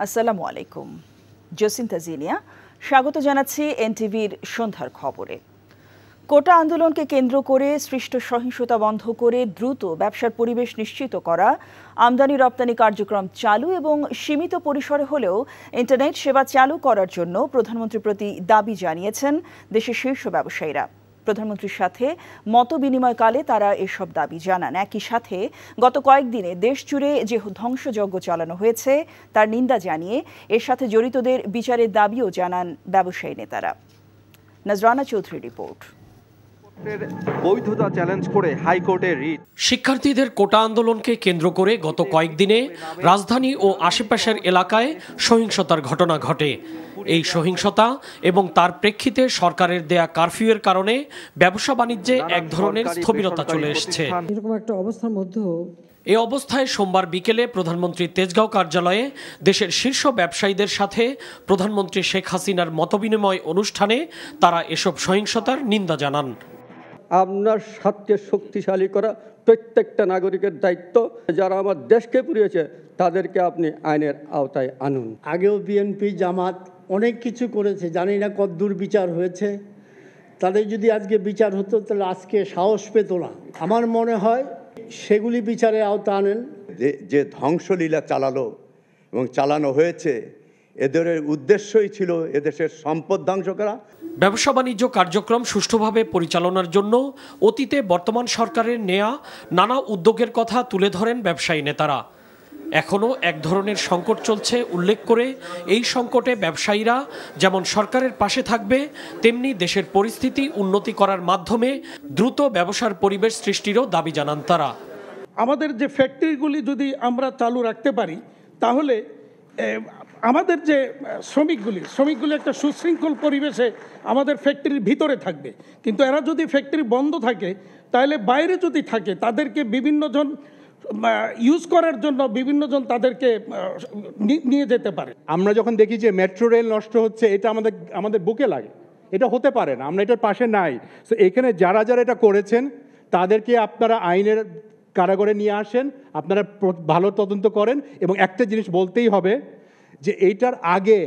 আসসালামু আলাইকুম। জসিন্তা জিনিয়া স্বাগত জানাচ্ছি এনটিভির সন্ধ্যার খবরে। কোটা আন্দোলনকে কেন্দ্র করে সৃষ্ট সহিংসতা বন্ধ করে দ্রুত ব্যবসার পরিবেশ নিশ্চিত করা, আমদানি রপ্তানি কার্যক্রম চালু এবং সীমিত পরিসরে হলেও ইন্টারনেট সেবা চালু করার জন্য প্রধানমন্ত্রীর প্রতি দাবি জানিয়েছেন দেশের শীর্ষ ব্যবসায়ীরা। প্রধানমন্ত্রীর সাথে মত বিনিময়কালে তারা এসব দাবি জানান। একই সাথে গত কয়েকদিনে দেশ জুড়ে যে ধ্বংসযজ্ঞ চালানো হয়েছে তার নিন্দা জানিয়ে এর সাথে জড়িতদের বিচারের দাবিও জানান ব্যবসায়ী নেতারা। নজরানা চৌধুরী রিপোর্ট। বৈধতা চ্যালেঞ্জ করে হাইকোর্টে রিট। শিক্ষার্থীদের কোটা আন্দোলনকে কেন্দ্র করে গত কয়েকদিনে রাজধানী ও আশেপাশের এলাকায় সহিংসতার ঘটনা ঘটে। এই সহিংসতা এবং তার প্রেক্ষিতে সরকারের দেয়া কারফিউয়ের কারণে ব্যবসা বাণিজ্যে এক ধরনের স্থবিরতা চলে এসেছে। এরকম একটা অবস্থার মধ্যে এ অবস্থায় সোমবার বিকেলে প্রধানমন্ত্রীর তেজগাঁও কার্যালয়ে দেশের শীর্ষ ব্যবসায়ীদের সাথে প্রধানমন্ত্রী শেখ হাসিনার মতবিনিময় অনুষ্ঠানে তারা এসব সহিংসতার নিন্দা জানান। আপনার স্বার্থকে শক্তিশালী করা প্রত্যেকটা নাগরিকের দায়িত্ব। যারা আমার দেশকে পুড়িয়েছে তাদেরকে আপনি আইনের আওতায় আনুন। আগেও বিএনপি জামাত অনেক কিছু করেছে, জানি না কতদূর বিচার হয়েছে। তাদের যদি আজকে বিচার হতো তাহলে আজকে সাহস পেত না। আমার মনে হয় সেগুলি বিচারের আওতা আনেন। যে ধ্বংসলীলা চালালো এবং চালানো হয়েছে, এদের উদ্দেশ্যই ছিল এদেশের সম্পদ ধ্বংস করা। ব্যবসা বাণিজ্য কার্যক্রম সুষ্ঠুভাবে পরিচালনার জন্য অতীতে বর্তমান সরকারের নেয়া নানা উদ্যোগের কথা তুলে ধরেন ব্যবসায়ী নেতারা। এখনও এক ধরনের সংকট চলছে উল্লেখ করে এই সংকটে ব্যবসায়ীরা যেমন সরকারের পাশে থাকবে, তেমনি দেশের পরিস্থিতি উন্নতি করার মাধ্যমে দ্রুত ব্যবসার পরিবেশ সৃষ্টিরও দাবি জানান তারা। আমাদের যে ফ্যাক্টরিগুলি যদি আমরা চালু রাখতে পারি তাহলে আমাদের যে শ্রমিকগুলি একটা সুশৃঙ্খল পরিবেশে আমাদের ফ্যাক্টরির ভিতরে থাকবে। কিন্তু এরা যদি ফ্যাক্টরি বন্ধ থাকে তাহলে বাইরে যদি থাকে তাদেরকে বিভিন্নজন ইউজ করার জন্য বিভিন্নজন তাদেরকে নিয়ে যেতে পারে। আমরা যখন দেখি যে মেট্রো রেল নষ্ট হচ্ছে, এটা আমাদের বুকে লাগে। এটা হতে পারে না, আমরা এটার পাশে নাই। তো এখানে যারা যারা এটা করেছেন তাদেরকে আপনারা আইনের কারাগারে নিয়ে আসেন, আপনারা ভালো তদন্ত করেন। এবং একটা জিনিস বলতেই হবে যে এইটার আগে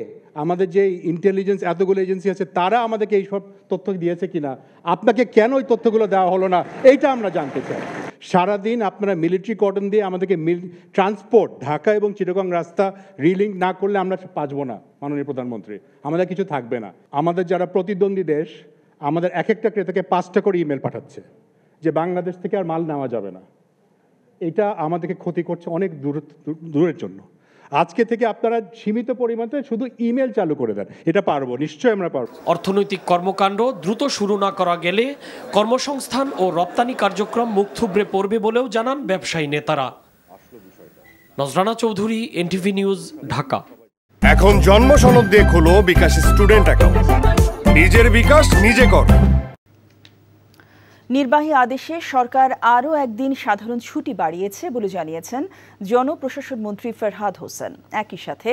আমাদের যে ইন্টেলিজেন্স এতগুলো এজেন্সি আছে তারা আমাদেরকে এইসব তথ্য দিয়েছে কিনা, আপনাকে কেন ওই তথ্যগুলো দেওয়া হলো না, এইটা আমরা জানতে চাই। সারাদিন আপনারা মিলিটারি কর্ডন দিয়ে আমাদেরকে ট্রান্সপোর্ট ঢাকা এবং চিটাগং রাস্তা রিলিঙ্ক না করলে আমরা পারবো না মাননীয় প্রধানমন্ত্রী, আমাদের কিছু থাকবে না। আমাদের যারা প্রতিদ্বন্দ্বী দেশ আমাদের এক একটা ক্রেতাকে 5টা করে ইমেল পাঠাচ্ছে যে বাংলাদেশ থেকে আর মাল নেওয়া যাবে না। এটা আমাদেরকে ক্ষতি করছে অনেক দূরের জন্য। আজকে থেকে আপনারা সীমিত পরিমাণে শুধু ইমেল চালু করে দেন, এটা পারবো, নিশ্চয়ই আমরা পারবো। অর্থনৈতিক কর্মকাণ্ড দ্রুত শুরু না করা গেলে কর্মসংস্থান ও রপ্তানি কার্যক্রম মুখ থুবড়ে পড়বে বলেও জানান ব্যবসায়ী নেতারা। নজরানা চৌধুরী, এনটিভি নিউজ, ঢাকা। এখন জন্ম সনদ দিয়ে খোলো বিকাশ স্টুডেন্ট অ্যাকাউন্ট। নিজের বিকাশ নিজে কর। নির্বাহী আদেশে সরকার আরও একদিন সাধারণ ছুটি বাড়িয়েছে বলে জানিয়েছেন জনপ্রশাসন মন্ত্রী ফরহাদ হোসেন। একই সাথে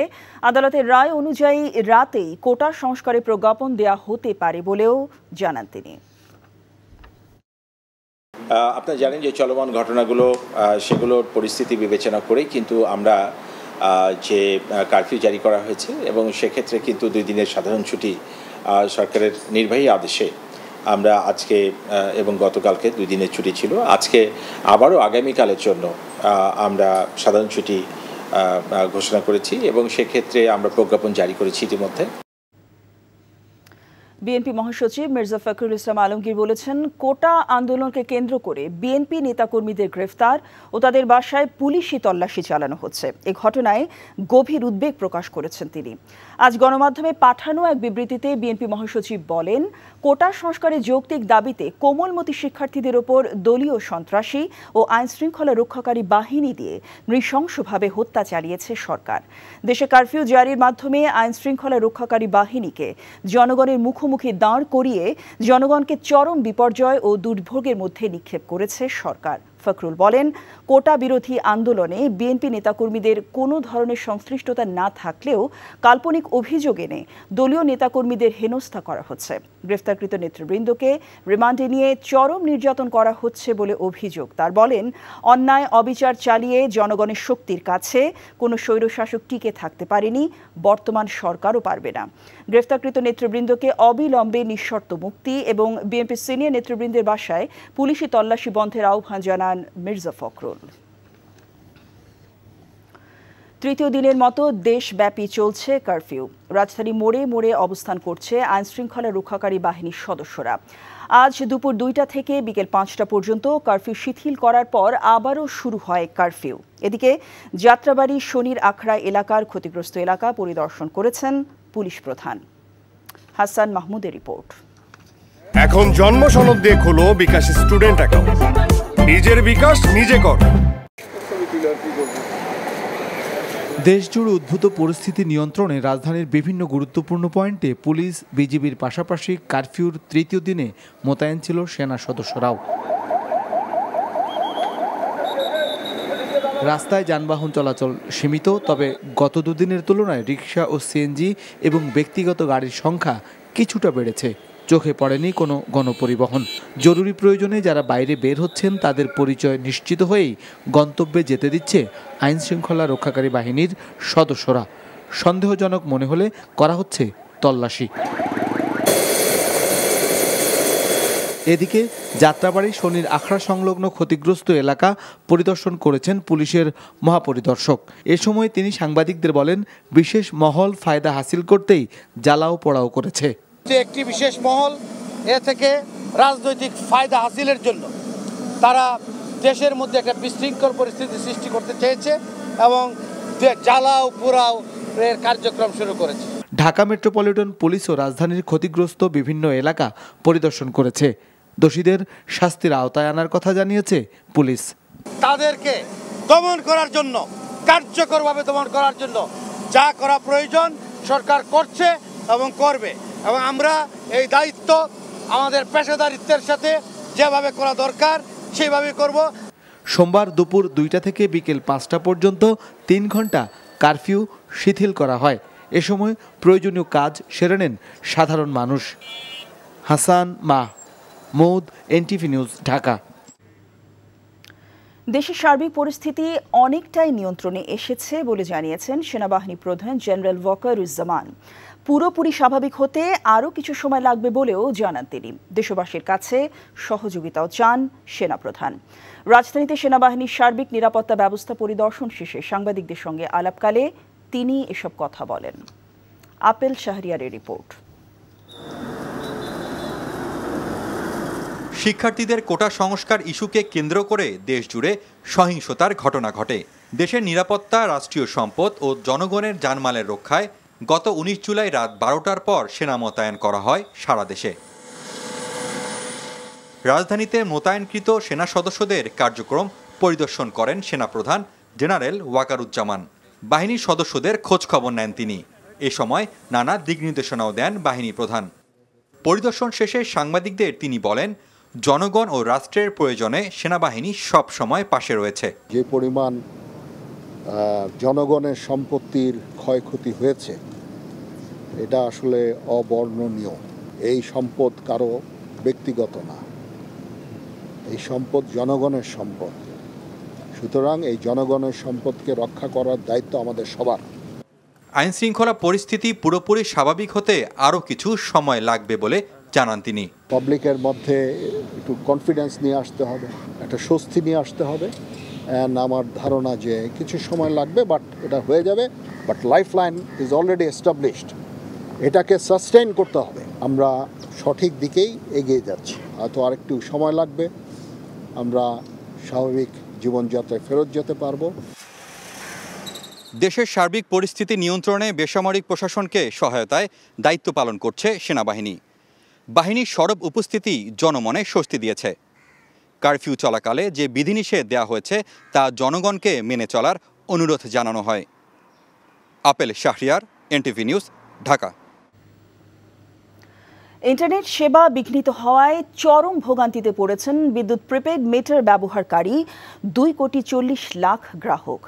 আদালতের রায় অনুযায়ী রাতেই কোটা সংস্কারে প্রজ্ঞাপন দেয়া হতে পারে বলেও জানান তিনি। আপনারা জানেন যে চলমান ঘটনাগুলো সেগুলোর পরিস্থিতি বিবেচনা করেই কিন্তু আমরা যে কারফিউ জারি করা হয়েছে এবং সেক্ষেত্রে কিন্তু 2 দিনের সাধারণ ছুটি সরকারের নির্বাহী আদেশে আমরা আজকে এবং গতকালকে 2 দিনের ছুটি ছিল, আজকে আবারও আগামীকালের জন্য আমরা সাধারণ ছুটি ঘোষণা করেছি এবং সেক্ষেত্রে আমরা প্রজ্ঞাপন জারি করেছি ইতিমধ্যে। বিএনপি মহাসচিব মির্জা ফখরুল ইসলাম আলমগীর বলেছেন, কোটা আন্দোলনকে কেন্দ্র করে বিএনপি নেতাকর্মীদের গ্রেফতার ও তাদের বাসায় পুলিশি তল্লাশি চালানো হচ্ছে। এ ঘটনায় গভীর উদ্বেগ প্রকাশ করেছেন তিনি। আজ গণমাধ্যমে পাঠানো এক বিবৃতিতে বিএনপি মহাসচিব বলেন, কোটা সংস্কারে যৌক্তিক দাবিতে কোমলমতি শিক্ষার্থীদের ওপর দলীয় সন্ত্রাসী ও আইনশৃঙ্খলা রক্ষাকারী বাহিনী দিয়ে নৃশংসভাবে হত্যা চালিয়েছে সরকার। দেশে কারফিউ জারির মাধ্যমে আইনশৃঙ্খলা রক্ষাকারী বাহিনীকে জনগণের মুখোমুখি দাঁড় করিয়ে জনগণকে চরম বিপর্যয় ও দুর্ভোগের মধ্যে নিক্ষেপ করেছে সরকার। ফখরুল বলেন, কোটা বিরোধী আন্দোলনে বিএনপি নেতাকর্মীদের কোনো ধরনের সংশ্লিষ্টতা না থাকলেও কাল্পনিক অভিযোগ এনে দলীয় নেতাকর্মীদের হেনস্থা করা হচ্ছে। গ্রেফতারকৃত নেতৃবৃন্দকে রিমান্ডে নিয়ে চরম নির্যাতন করা হচ্ছে বলে অভিযোগ তার। বলেন, অন্যায় অবিচার চালিয়ে জনগণের শক্তির কাছে কোনো স্বৈরশাসক টিকে থাকতে পারেনি, বর্তমান সরকারও পারবে না। গ্রেফতারকৃত নেতৃবৃন্দকে অবিলম্বে নিঃশর্ত মুক্তি এবং বিএনপি সিনিয়র নেতৃবৃন্দের বাসায় পুলিশি তল্লাশি বন্ধের আহ্বান জানান মির্জা ফখরুল। তৃতীয় দিনের মতো দেশব্যাপী চলছে কারফিউ। রাজধানী মোড়ে মোড়ে অবস্থান করছে আইনশৃঙ্খলা রক্ষাকারী বাহিনীর সদস্যরা। আজ দুপুর 2টা থেকে বিকেল 5টা পর্যন্ত কারফিউ শিথিল করার পর আবারও শুরু হয় কারফিউ। এদিকে যাত্রাবাড়ি শনির আখড়া এলাকার ক্ষতিগ্রস্ত এলাকা পরিদর্শন করেছেন পুলিশ প্রধান। হাসান মাহমুদের রিপোর্ট। এখন জন্ম সনদ দিয়ে খোলো বিকাশ স্টুডেন্ট অ্যাকাউন্ট। নিজের বিকাশ নিজে কর। দেশজুড়ে উদ্ভূত পরিস্থিতি নিয়ন্ত্রণে রাজধানীর বিভিন্ন গুরুত্বপূর্ণ পয়েন্টে পুলিশ, বিজিবির পাশাপাশি কারফিউর তৃতীয় দিনে মোতায়েন ছিল সেনা সদস্যরাও। রাস্তায় যানবাহন চলাচল সীমিত, তবে গত দুদিনের তুলনায় রিকশা ও সিএনজি এবং ব্যক্তিগত গাড়ির সংখ্যা কিছুটা বেড়েছে। চোখে পড়েনি কোনো গণপরিবহন। জরুরি প্রয়োজনে যারা বাইরে বের হচ্ছেন তাদের পরিচয় নিশ্চিত হয়েই গন্তব্যে যেতে দিচ্ছে আইনশৃঙ্খলা রক্ষাকারী বাহিনীর সদস্যরা। সন্দেহজনক মনে হলে করা হচ্ছে তল্লাশি। এদিকে যাত্রাবাড়ি শনির আখড়া সংলগ্ন ক্ষতিগ্রস্ত এলাকা পরিদর্শন করেছেন পুলিশের মহাপরিদর্শক। এ সময় তিনি সাংবাদিকদের বলেন, বিশেষ মহল ফায়দা হাসিল করতেই জ্বালাও পোড়াও করেছে। একটি বিশেষ মহল এ থেকে রাজনৈতিক ফায়দা হাসিলের জন্য তারা দেশের মধ্যে একটা বিশৃঙ্খল পরিস্থিতি সৃষ্টি করতে চেয়েছে এবং জ্বালাও পোড়াও এর কার্যক্রম শুরু করেছে। ঢাকা মেট্রোপলিটন পুলিশও রাজধানীর ক্ষতিগ্রস্ত বিভিন্ন এলাকা পরিদর্শন করেছে। দোষীদের শাস্তির আওতায় আনার কথা জানিয়েছে পুলিশ। তাদেরকে দমন করার জন্য, কার্যকরভাবে দমন করার জন্য যা করা প্রয়োজন সরকার করছে এবং করবে, এবং আমরা এই দায়িত্ব আমাদের পেশাদারিত্বের সাথে যেভাবে করা দরকার সেইভাবে করব। সোমবার দুপুর 2টা থেকে বিকেল 5টা পর্যন্ত 3 ঘন্টা কারফিউ শিথিল করা হয়। এ সময় প্রয়োজনীয় কাজ সেরে নেন সাধারণ মানুষ। Hasan Mahmud, NTV news, Dhaka. দেশের সার্বিক পরিস্থিতি অনেকটাই নিয়ন্ত্রণে এসেছে বলে জানিয়েছেন সেনাবাহিনী প্রধান জেনারেল ওয়াকারুজ্জামান। পুরোপুরি স্বাভাবিক হতে আরও কিছু সময় লাগবে বলেও জানান তিনি। দেশবাসীর কাছে সহযোগিতাও চান সেনাপ্রধান। রাজধানীতে সেনাবাহিনীর সার্বিক নিরাপত্তা ব্যবস্থা পরিদর্শন শেষে সাংবাদিকদের সঙ্গে আলাপকালে তিনি এসব কথা বলেন। আপেল শাহরিয়ারের রিপোর্ট। শিক্ষার্থীদের কোটা সংস্কার ইস্যুকে কেন্দ্র করে দেশজুড়ে সহিংসতার ঘটনা ঘটে। দেশের নিরাপত্তা, রাষ্ট্রীয় সম্পদ ও জনগণের জানমালের রক্ষায় গত 19 জুলাই রাত 12টার পর সেনা মোতায়েন করা হয় সারা দেশে। রাজধানীতে মোতায়েনকৃত সেনা সদস্যদের কার্যক্রম পরিদর্শন করেন সেনাপ্রধান জেনারেল ওয়াকারুজ্জামান। বাহিনীর সদস্যদের খোঁজ খবর নেন তিনি। এ সময় নানা দিক নির্দেশনাও দেন বাহিনী প্রধান। পরিদর্শন শেষে সাংবাদিকদের তিনি বলেন, জনগণ ও রাষ্ট্রের প্রয়োজনে সেনাবাহিনী সব সময় পাশে রয়েছে। যে পরিমাণ জনগণের সম্পত্তির ক্ষয়ক্ষতি হয়েছে এটা আসলে অবর্ণনীয়। এই সম্পদ কারো ব্যক্তিগত না, এই সম্পদ জনগণের সম্পদ। সুতরাং এই জনগণের সম্পদকে রক্ষা করার দায়িত্ব আমাদের সবার। আইনশৃঙ্খলা পরিস্থিতি পুরোপুরি স্বাভাবিক হতে আরও কিছু সময় লাগবে বলে জানান তিনি। পাবলিকের মধ্যে একটু কনফিডেন্স নিয়ে আসতে হবে, একটা স্বস্তি নিয়ে আসতে হবে। আমার ধারণা যে কিছু সময় লাগবে, বাট এটা হয়ে যাবে। But life line is already established, এটাকে সাস্টেইন করতে হবে। আমরা সঠিক দিকেই এগিয়ে যাচ্ছি, হয়তো আরেকটু সময় লাগবে, আমরা স্বাভাবিক জীবনযাত্রায় ফেরত যেতে পারবো। দেশের সার্বিক পরিস্থিতি নিয়ন্ত্রণে বেসামরিক প্রশাসনকে সহায়তায় দায়িত্ব পালন করছে সেনাবাহিনী। বাহিনীর সরব উপস্থিতি জনমনে স্বস্তি দিয়েছে। কারফিউ চলাকালে যে বিধিনিষেধ দেওয়া হয়েছে তা জনগণকে মেনে চলার অনুরোধ জানানো হয়। Apple Shahriar, NTV news, Dhaka. Internet সেবা বিঘ্নিত হওয়ায় চরম ভোগান্তিতে পড়েছেন বিদ্যুৎ প্রিপেড মিটার ব্যবহারকারী 2.40 কোটি গ্রাহক।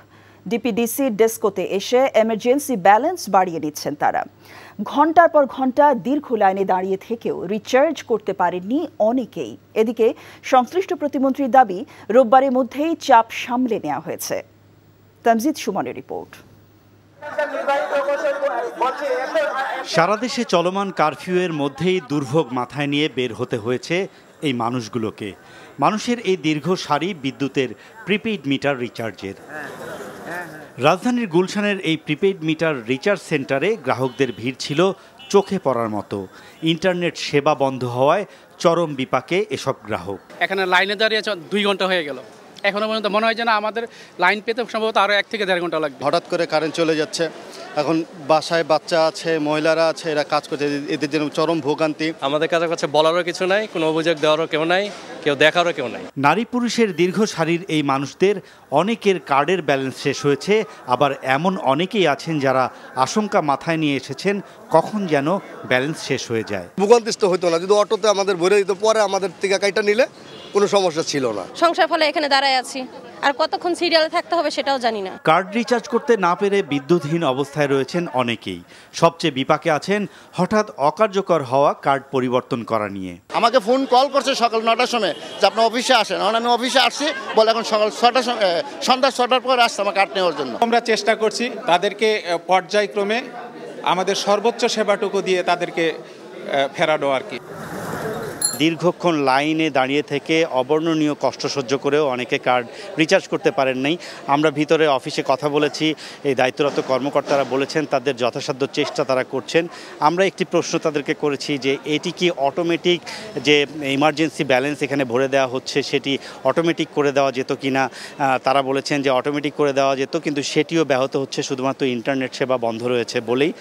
ডিপিডিসি ডেস্কোতে এসে এমার্জেন্সি ব্যালেন্স বাড়িয়ে নিচ্ছেন তারা। ঘন্টার পর ঘন্টা দীর্ঘ লাইনে দাঁড়িয়ে থেকেও রিচার্জ করতে পারেননি অনেকেই। এদিকে সংশ্লিষ্ট প্রতিমন্ত্রীর দাবি, রোববারের মধ্যেই চাপ সামলে নেওয়া হয়েছে। তামজিদ সুমনের রিপোর্ট। সারা দেশে চলমান কারফিউয়ের মধ্যেই দুর্ভোগ মাথায় নিয়ে বের হতে হয়েছে এই মানুষগুলোকে। মানুষের এই দীর্ঘ সারি বিদ্যুতের প্রিপেইড মিটার রিচার্জের। রাজধানীর গুলশানের এই প্রিপেইড মিটার রিচার্জ সেন্টারে গ্রাহকদের ভিড় ছিল চোখে পড়ার মতো। ইন্টারনেট সেবা বন্ধ হওয়ায় চরম বিপাকে এসব গ্রাহক। এখানে লাইনে দাঁড়িয়ে 2 ঘন্টা হয়ে গেল, এখনো পর্যন্ত মনে হয় যে না আমাদের লাইন পেতে সম্ভবত আরও 1 থেকে 1.5 ঘন্টা লাগবে। হঠাৎ করে কারেন্ট চলে যাচ্ছে, এখন বাসায় বাচ্চা আছে, মহিলারা আছে, এরা কাজ করতে, এদের জন্য চরম ভোগান্তি। আমাদের কাছে বলারও কিছু নাই, কোনো অভিযোগ দেওয়ারও কেউ নাই, কেউ দেখারও কেউ নাই। নারী পুরুষের দীর্ঘ সারির এই মানুষদের অনেকের কার্ডের ব্যালেন্স শেষ হয়েছে, আবার এমন অনেকেই আছেন যারা আশঙ্কা মাথায় নিয়ে এসেছেন কখন যেন ব্যালেন্স শেষ হয়ে যায়। ভোগান্তিস্ত হইতো না, যদি অটোতে আমাদের ভরে দিত, পরে আমাদের থেকে কাইটা নিলে কোনো সমস্যা ছিল না। সংসার ফলে এখানে দাঁড়ায় আছি, আর কতক্ষণ সিরিয়ালে থাকতে হবে সেটাও জানি না। কার্ড রিচার্জ করতে না পেরে বিদ্যুৎহীন অবস্থায় রয়েছেন অনেকেই। সবচেয়ে বিপাকে আছেন হঠাৎ অকার্যকর হওয়া কার্ড পরিবর্তন করা নিয়ে। আমাকে ফোন কল করছে সকাল 9টার সময় যে আপনি অফিসে আসেন। এখন আমি অফিসে আসছি, বলে এখন সকাল 6টার সময়, সন্ধ্যা 6টার পর আসছে আমার কার্ড নেওয়ার জন্য। আমরা চেষ্টা করছি তাদেরকে পর্যায়ক্রমে আমাদের সর্বোচ্চ সেবাটুকু দিয়ে তাদেরকে ফেরানো আর কি। দীর্ঘক্ষণ লাইনে দাঁড়িয়ে থেকে অবর্ণনীয় কষ্ট সহ্য করেও অনেকে কার্ড রিচার্জ করতে পারেন নাই। আমরা ভিতরে অফিসে কথা বলেছি, এই দায়িত্বরত কর্মকর্তারা বলেছেন তাদের যথাসাধ্য চেষ্টা তারা করছেন। আমরা একটি প্রশ্ন তাদেরকে করেছি যে এটি কি অটোমেটিক যে ইমার্জেন্সি ব্যালেন্স এখানে ভরে দেওয়া হচ্ছে সেটি অটোমেটিক করে দেওয়া যেত কি না। তারা বলেছেন যে অটোমেটিক করে দেওয়া যেত, কিন্তু সেটিও ব্যাহত হচ্ছে শুধুমাত্র ইন্টারনেট সেবা বন্ধ রয়েছে বলেই।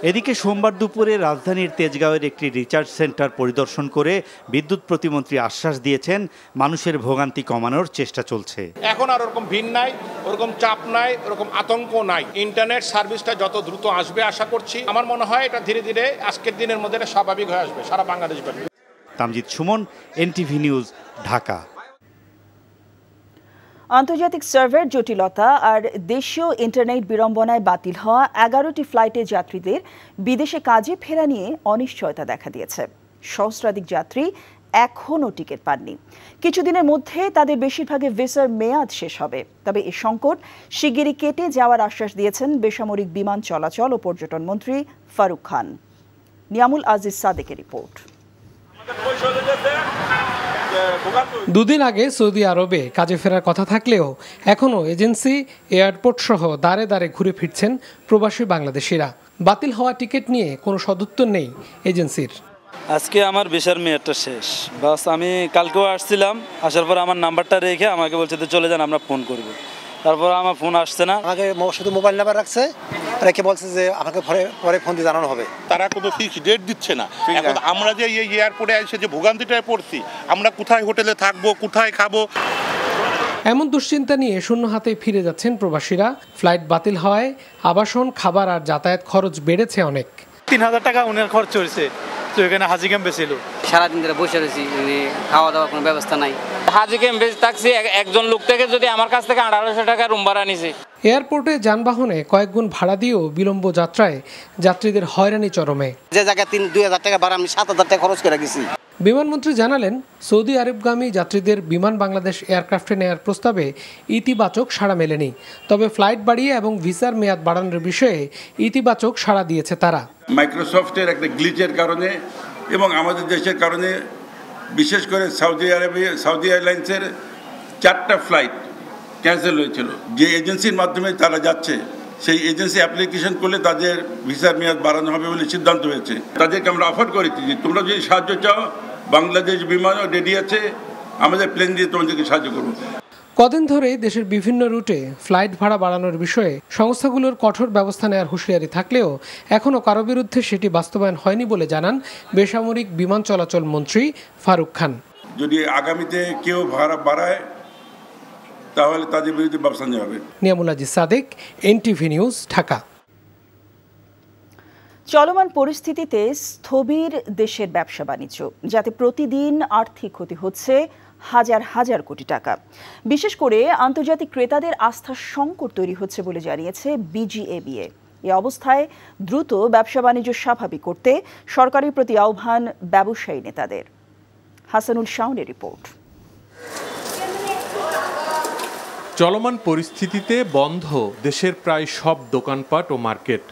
এদিকে সোমবার দুপুরে রাজধানীর তেজগাঁওয়ের একটি রিচার্জ সেন্টার পরিদর্শন করে বিদ্যুৎ প্রতিমন্ত্রী আশ্বাস দিয়েছেন মানুষের ভোগান্তি কমানোর চেষ্টা চলছে। এখন আর ওরকম ভিড় নাই, ওরকম চাপ নাই, ওরকম আতঙ্ক নাই। ইন্টারনেট সার্ভিসটা যত দ্রুত আসবে আশা করছি। আমার মনে হয় এটা ধীরে ধীরে আজকের দিনের মধ্যে স্বাভাবিক হয়ে আসবে সারা বাংলাদেশ ব্যাপী। Tamjid Suman, NTV news, Dhaka. আন্তর্জাতিক সার্ভার জটিলতা আর দেশীয় ইন্টারনেট বিড়ম্বনায় বাতিল হওয়া 11টি ফ্লাইটে যাত্রীদের বিদেশে কাজে ফেরা নিয়ে অনিশ্চয়তা দেখা দিয়েছে। সহস্রাধিক যাত্রী এখনও টিকিট পাননি। কিছুদিনের মধ্যে তাদের বেশিরভাগের ভিসার মেয়াদ শেষ হবে। তবে এই সংকট শিগগিরই কেটে যাওয়ার আশ্বাস দিয়েছেন বেসামরিক বিমান চলাচল ও পর্যটন মন্ত্রী ফারুক খান। নিয়ামুল আজিজ সাদেকের রিপোর্ট। দুদিন আগে সৌদি আরবে কাজে ফেরার কথা থাকলেও এখনও এজেন্সি, এয়ারপোর্ট সহ দাঁড়ে দাঁড়ে ঘুরে ফিরছেন প্রবাসী বাংলাদেশিরা। বাতিল হওয়া টিকিট নিয়ে কোনো সদুত্তর নেই এজেন্সির। আজকে আমার ভিসার মেয়াদটা শেষ, বাস আমি কালকেও আসছিলাম, আসার পর আমার নাম্বারটা রেখে আমাকে বলছে যে চলে যান, আমরা ফোন করব। তারপর আমার ফোন আসছে না, আমাকে শুধু মোবাইল নাম্বার রাখছে, রেখে বলছে যে আমাকে পরে ফোন দিয়ে জানানো হবে। তারা কোনো ফিক্সড ডেট দিচ্ছে না। এখন আমরা যে এই এয়ারপোর্টে এসে যে ভোগান্তিটায় পড়ছি, আমরা কোথায় হোটেলে থাকবো, কোথায় খাবো, এমন দুশ্চিন্তা নিয়ে শূন্য হাতে ফিরে যাচ্ছেন প্রবাসীরা। ফ্লাইট বাতিল হওয়ায় আবাসন, খাবার আর যাতায়াত খরচ বেড়েছে অনেক। 3000 টাকা উনার খরচ হয়েছে, তো এখানে হাজি ক্যাম্পে ছিল। সারাদিন ধরে বসে রয়েছি, খাওয়া দাওয়ার কোনো ব্যবস্থা নাই। হাজি ক্যাম্পে থাকছি, একজন লোক থেকে যদি আমার কাছ থেকে 1800 টাকা রুম ভাড়া নিছে। এয়ারপোর্টে যানবাহনে কয়েক গুণ ভাড়া দিয়েও বিলম্ব যাত্রায় যাত্রীদের হয়রানি চরমে। যে জায়গায় 2000 টাকা ভাড়া, আমি 7000 টাকা খরচ করে গেছি। বিমানমন্ত্রী জানালেন, সৌদি আরবগামী যাত্রীদের বিমান বাংলাদেশ এয়ারক্রাফটে নেয়ার প্রস্তাবে ইতিবাচক সাড়া মেলেনি। তবে ফ্লাইট বাড়িয়ে এবং ভিসার মেয়াদ বাড়ানোর বিষয়ে ইতিবাচক সাড়া দিয়েছে তারা। মাইক্রোসফটের একটা গ্লিচের কারণে এবং আমাদের দেশের কারণে, বিশেষ করে সাউদি এয়ারলাইন্সের 4টা ফ্লাইট ক্যান্সেল হয়েছিল। যে এজেন্সির মাধ্যমে তারা যাচ্ছে, সেই এজেন্সি অ্যাপ্লিকেশন করলে তাদের ভিসার মেয়াদ বাড়ানো হবে বলে সিদ্ধান্ত হয়েছে। তাদেরকে আমরা অফার করেছি যে তোমরা যদি সাহায্য চাও, বাংলাদেশ বিমানও রেডি আছে, আমাদের প্লেন দিয়ে তোমাদেরকে সাহায্য করবো। কদিন ধরেই দেশের বিভিন্ন রুটে ফ্লাইট ভাড়া বাড়ানোর বিষয়ে সংস্থাগুলোর কঠোর ব্যবস্থা নেওয়ার হুঁশিয়ারি থাকলেও এখনও কারো বিরুদ্ধে সেটি বাস্তবায়ন হয়নি বলে জানান বেসামরিক বিমান চলাচল মন্ত্রী ফারুক খান। যদি আগামীতে কেউ ভাড়া বাড়ায় তাহলে তাদের বিরুদ্ধে ব্যবস্থা নেওয়া হবে। Niamul Aziz Sadek, NTV news, Dhaka. চলমান পরিস্থিতিতে স্থবির দেশের ব্যবসা বাণিজ্য, যাতে প্রতিদিন আর্থিক ক্ষতি হচ্ছে হাজার হাজার কোটি টাকা। বিশেষ করে আন্তর্জাতিক ক্রেতাদের আস্থার সংকট তৈরি হচ্ছে বলে জানিয়েছে বিজিএমইএ। এ অবস্থায় দ্রুত ব্যবসা বাণিজ্য স্বাভাবিক করতে সরকারের প্রতি আহ্বান ব্যবসায়ী নেতাদের। হাসানুল শাওনের রিপোর্ট। চলমান পরিস্থিতিতে বন্ধ দেশের প্রায় সব দোকানপাট ও মার্কেট।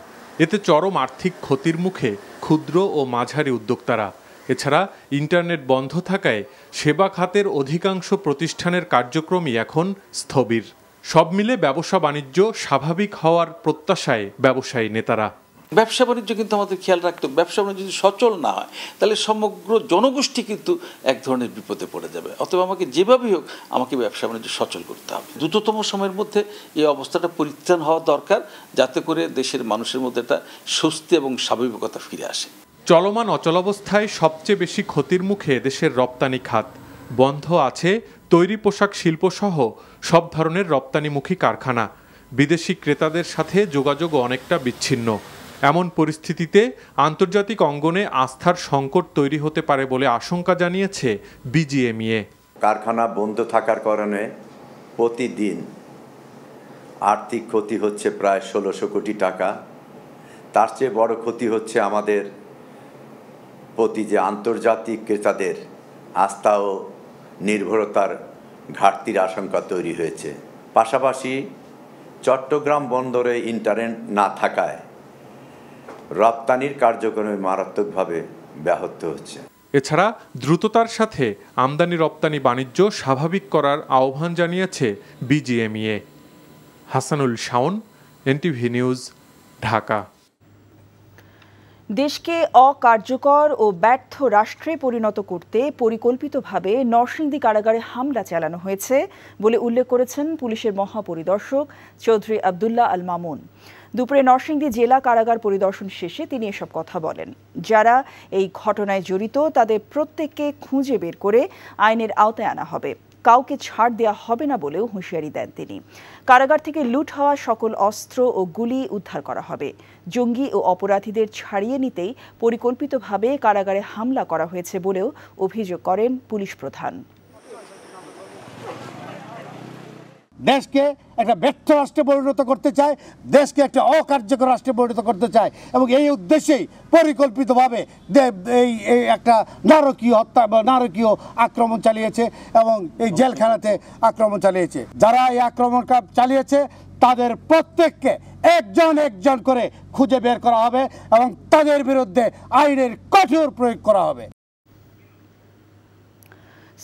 এতে চরম আর্থিক ক্ষতির মুখে ক্ষুদ্র ও মাঝারি উদ্যোক্তারা। এছাড়া ইন্টারনেট বন্ধ থাকায় সেবা খাতের অধিকাংশ প্রতিষ্ঠানের কার্যক্রমই এখন স্থবির। সব মিলে ব্যবসা বাণিজ্য স্বাভাবিক হওয়ার প্রত্যাশায় ব্যবসায়ী নেতারা। ব্যবসা বাণিজ্য কিন্তু আমাদের খেয়াল রাখতে হবে। ব্যবসা বাণিজ্য যদি সচল না হয় তাহলে সমগ্র জনগোষ্ঠী কিন্তু এক ধরনের বিপদে পড়ে যাবে। অথবা আমাকে যেভাবেই হোক আমাকে ব্যবসা বাণিজ্য সচল করতে হবে। দ্রুততম সময়ের মধ্যে এই অবস্থাটা পরিত্রাণ হওয়া দরকার, যাতে করে দেশের মানুষের মধ্যে একটা স্বস্তি এবং স্বাভাবিকতা ফিরে আসে। চলমান অচলাবস্থায় সবচেয়ে বেশি ক্ষতির মুখে দেশের রপ্তানি খাত। বন্ধ আছে তৈরি পোশাক শিল্পসহ সব ধরনের রপ্তানিমুখী কারখানা। বিদেশি ক্রেতাদের সাথে যোগাযোগও অনেকটা বিচ্ছিন্ন। এমন পরিস্থিতিতে আন্তর্জাতিক অঙ্গনে আস্থার সংকট তৈরি হতে পারে বলে আশঙ্কা জানিয়েছে বিজিএমইএ। কারখানা বন্ধ থাকার কারণে প্রতিদিন আর্থিক ক্ষতি হচ্ছে প্রায় ১৬০০ কোটি টাকা। তার চেয়ে বড় ক্ষতি হচ্ছে আমাদের প্রতি যে আন্তর্জাতিক ক্রেতাদের আস্থা ও নির্ভরতার ঘাটতির আশঙ্কা তৈরি হয়েছে। পাশাপাশি চট্টগ্রাম বন্দরে ইন্টারনেট না থাকায় রপ্তানির কার্যক্রমে মারাত্মকভাবে ব্যাহত হচ্ছে। এছাড়া দ্রুততার সাথে আমদানি রপ্তানি বাণিজ্য স্বাভাবিক করার আহ্বান জানিয়েছে BGMEA. Hasanul Shaon, NTV news, Dhaka. দেশকে অকার্যকর ও ব্যর্থ রাষ্ট্রে পরিণত করতে পরিকল্পিতভাবে নরসিংদী কারাগারে হামলা চালানো হয়েছে বলে উল্লেখ করেছেন পুলিশের মহাপরিদর্শক চৌধুরী আবদুল্লাহ আল মামুন। দুপুরে নরসিংদী জেলা কারাগার পরিদর্শন শেষে তিনি এসব কথা বলেন। যারা এই ঘটনায় জড়িত তাদের প্রত্যেককে খুঁজে বের করে আইনের আওতায় আনা হবে, কাউকে ছাড় দেওয়া হবে না বলেও হুঁশিয়ারি দেন তিনি। কারাগার থেকে লুট হওয়া সকল অস্ত্র ও গুলি উদ্ধার করা হবে। জঙ্গি ও অপরাধীদের ছাড়িয়ে নিতেই পরিকল্পিতভাবে কারাগারে হামলা করা হয়েছে বলেও অভিযোগ করেন পুলিশ প্রধান। দেশকে একটা ব্যর্থ রাষ্ট্রে পরিণত করতে চায়, দেশকে একটা অকার্যকর রাষ্ট্রে পরিণত করতে চায় এবং এই উদ্দেশ্যেই পরিকল্পিতভাবে এই একটা নারকীয় হত্যা বা নারকীয় আক্রমণ চালিয়েছে এবং এই জেলখানাতে আক্রমণ চালিয়েছে। যারা এই আক্রমণ চালিয়েছে তাদের প্রত্যেককে একজন একজন করে খুঁজে বের করা হবে এবং তাদের বিরুদ্ধে আইনের কঠোর প্রয়োগ করা হবে।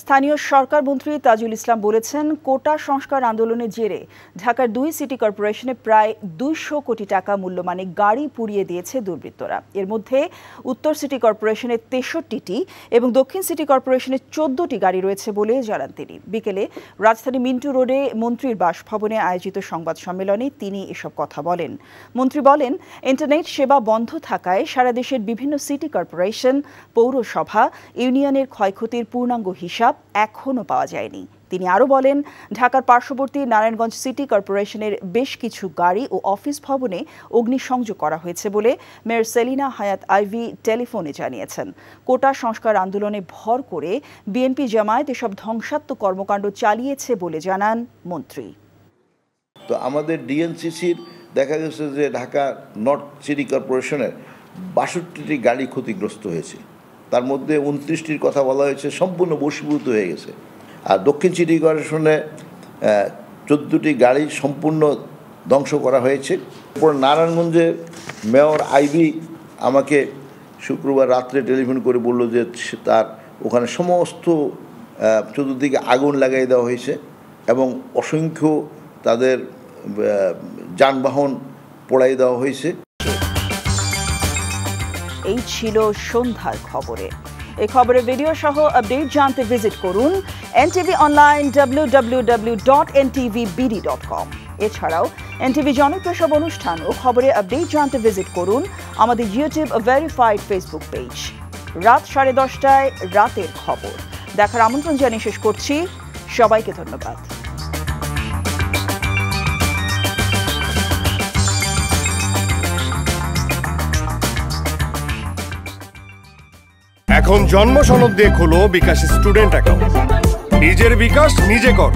স্থানীয় সরকার মন্ত্রী তাজুল ইসলাম বলেছেন, কোটা সংস্কার আন্দোলনের জেরে ঢাকার 2 সিটি কর্পোরেশনে প্রায় 200 কোটি টাকা মূল্যমানের গাড়ি পুড়িয়ে দিয়েছে দুর্বৃত্তরা। এর মধ্যে উত্তর সিটি কর্পোরেশনের 63টি এবং দক্ষিণ সিটি কর্পোরেশনের 14টি গাড়ি রয়েছে বলে জানান তিনি। বিকেলে রাজধানী মিন্টু রোডে মন্ত্রীর বাসভবনে আয়োজিত সংবাদ সম্মেলনে তিনি এসব কথা বলেন। মন্ত্রী বলেন, ইন্টারনেট সেবা বন্ধ থাকায় সারা দেশের বিভিন্ন সিটি কর্পোরেশন, পৌরসভা, ইউনিয়নের ক্ষয়ক্ষতির পূর্ণাঙ্গ হিসাব এখনো পাওয়া যায়নি। তিনি আরও বলেন, ঢাকার পার্শ্ববর্তী নারায়ণগঞ্জ সিটি কর্পোরেশনের বেশ কিছু গাড়ি ও অফিস ভবনে অগ্নিসংযোগ করা হয়েছে বলে মেয়র সেলিনা হায়াত আইভি টেলিফোনে জানিয়েছেন। কোটা সংস্কার আন্দোলনে ভর করে বিএনপি জামায়াত এসব ধ্বংসাত্মক কর্মকাণ্ড চালিয়েছে বলে জানান মন্ত্রী। তো আমাদের ডিএনসিসির দেখা গেছে যে ঢাকা নর্থ সিটি কর্পোরেশনের 62টি গাড়ি ক্ষতিগ্রস্ত হয়েছে। তার মধ্যে 29টির কথা বলা হয়েছে সম্পূর্ণ বশীভূত হয়ে গেছে। আর দক্ষিণ সিটি কর্পোরেশনে 14টি গাড়ি সম্পূর্ণ ধ্বংস করা হয়েছে। এরপর নারায়ণগঞ্জে মেয়র আইভি আমাকে শুক্রবার রাত্রে টেলিফোন করে বলল যে তার ওখানে সমস্ত চতুর্দিকে আগুন লাগাই দেওয়া হয়েছে এবং অসংখ্য তাদের যানবাহন পোড়াই দেওয়া হয়েছে। এই ছিল সন্ধ্যার খবরে। এই খবরের ভিডিও সহ আপডেট জানতে ভিজিট করুন এনটিভি অনলাইন www.ntvbd.com। এছাড়াও এনটিভি জনপ্রিয় সব অনুষ্ঠান ও খবরের আপডেট জানতে ভিজিট করুন আমাদের ইউটিউব ভেরিফাইড ফেসবুক পেজ। রাত 10:30টায় রাতের খবর দেখার আমন্ত্রণ জানিয়ে শেষ করছি। সবাইকে ধন্যবাদ। এখন জন্ম সনদ দিয়ে খোলো বিকাশ স্টুডেন্ট অ্যাকাউন্ট। নিজের বিকাশ নিজে কর।